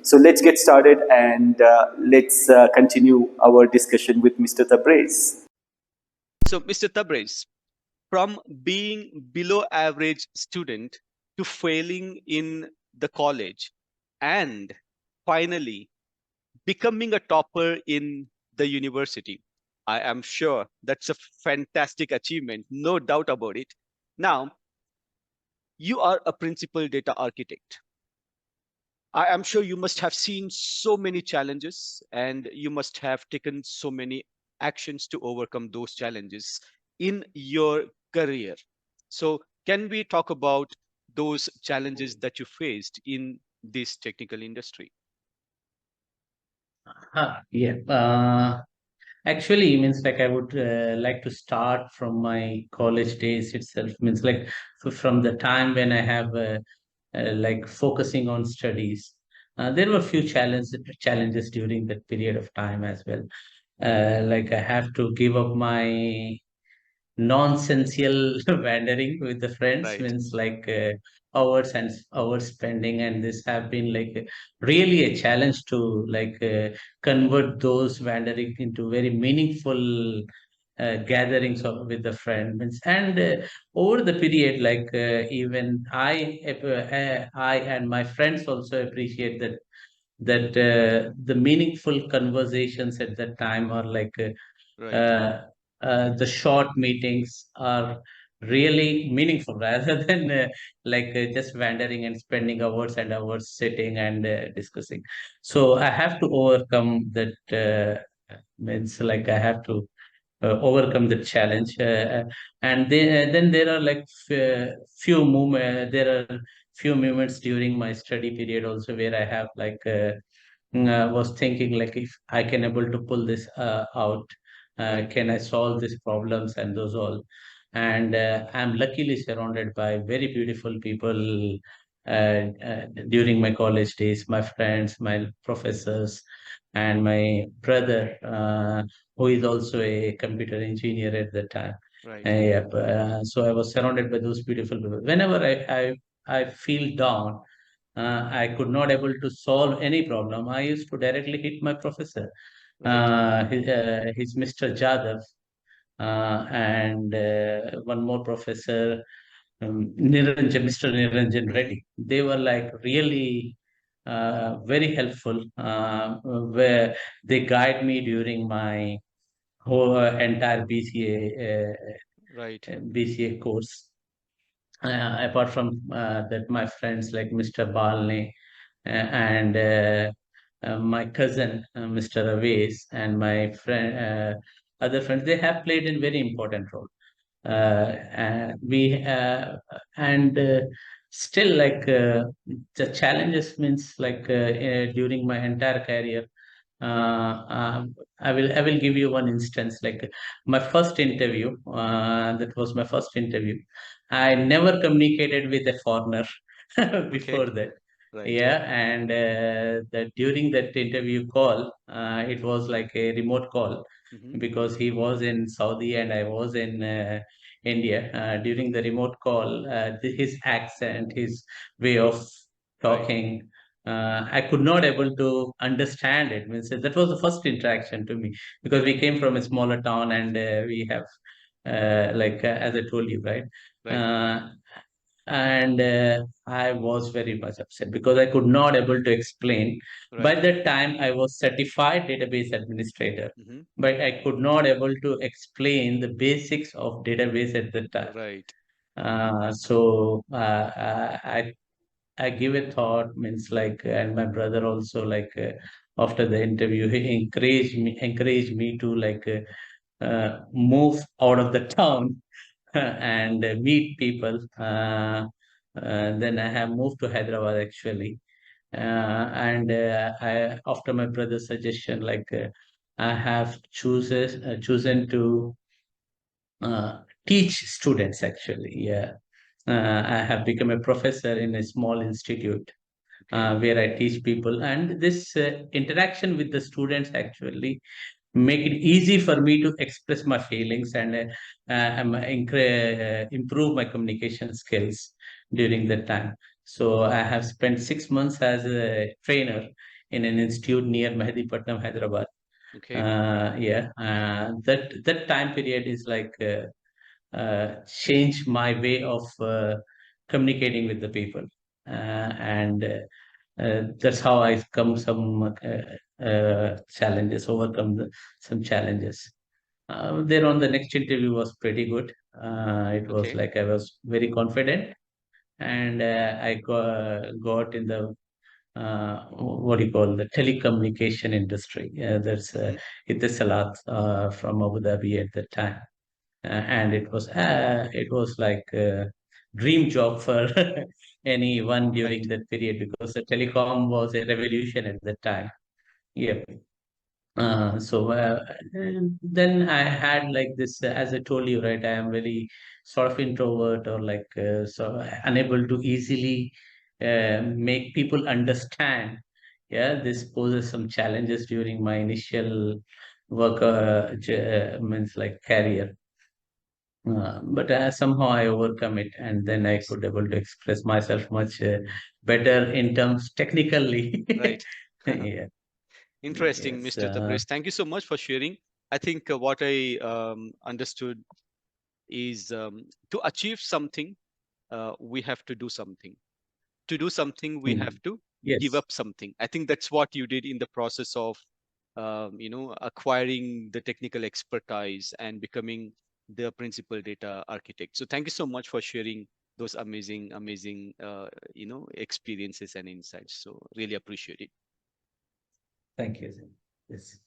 So let's get started and let's continue our discussion with Mr. Tabriz. So, Mr. Tabriz, from being below average student to failing in the college and finally becoming a topper in the university. I am sure that's a fantastic achievement, no doubt about it. Now, you are a principal data architect. I am sure you must have seen so many challenges and you must have taken so many actions to overcome those challenges in your career. So, can we talk about those challenges that you faced in this technical industry? Yeah. Actually, means like I would like to start from my college days itself. Means like from the time when I have like focusing on studies. There were few challenges during that period of time as well. Like I have to give up my nonsensical wandering with the friends, Right, means like hours and hours spending, and this have been like really a challenge to like convert those wandering into very meaningful gatherings with the friends. And over the period, like even I and my friends also appreciate that the meaningful conversations at that time are like right, uh, the short meetings are really meaningful rather than like just wandering and spending hours and hours sitting and discussing. So I have to overcome that. Means like I have to overcome the challenge, and then there are like there are few moments during my study period also where I have like was thinking like if I can able to pull this out, right, can I solve these problems and those all. And I'm luckily surrounded by very beautiful people during my college days, my friends, my professors, and my brother, who is also a computer engineer at the time. right, Yep. So I was surrounded by those beautiful people. Whenever I feel down, I could not able to solve any problem, I used to directly hit my professor. right, He's Mr. Jadhav, and one more professor, Mr. Niranjan Reddy. They were like really very helpful, where they guide me during my whole entire right, BCA course. Apart from that, my friends like Mr. Balne and my cousin, Mr. Aves, and my friend, other friends, they have played a very important role. We and Still like the challenges means like during my entire career. I will give you one instance like my first interview. That was my first interview. I never communicated with a foreigner okay, before that. right, Yeah, and that during that interview call, it was like a remote call hmm, because he was in Saudi and I was in India. During the remote call, his accent, his way of right, talking, I could not able to understand it. Means that was the first interaction to me because we came from a smaller town and we have like as I told you, right? right, Uh, and I was very much upset because I could not able to explain. By right, that time, I was certified database administrator, hmm, but I could not able to explain the basics of database at the time. right, So I give a thought, means like, and my brother also like after the interview, he encouraged me to like move out of the town and meet people. Then I have moved to Hyderabad actually, and after my brother's suggestion, like I have chosen to teach students actually. Yeah, I have become a professor in a small institute okay, where I teach people, and this interaction with the students actually make it easy for me to express my feelings and improve my communication skills during that time. So I have spent 6 months as a trainer in an institute near Mehdipatnam, Hyderabad. Okay. Yeah, that time period is like changed my way of communicating with the people, and that's how I've come some challenges, overcome some challenges. Then on the next interview was pretty good. It was Okay. like I was very confident, and I got in the what do you call the telecommunication industry. There's Hmm. Etisalat from Abu Dhabi at the time, and it was like a dream job for anyone Right. during that period because the telecom was a revolution at that time. Yeah. And then I had like this, as I told you, right? I am very sort of introvert or like so unable to easily make people understand. Yeah, this poses some challenges during my initial work, means like career. But somehow I overcome it, and then I Nice. could able to express myself much better in terms technically. Right. Yeah. Interesting, Yes. Mr. Tabriz. Thank you so much for sharing. I think what I understood is to achieve something, we have to do something. To do something, we have Mm. to give Yes. up something. I think that's what you did in the process of, acquiring the technical expertise and becoming the principal data architect. So thank you so much for sharing those amazing, experiences and insights. So really appreciate it. Thank you. Yes.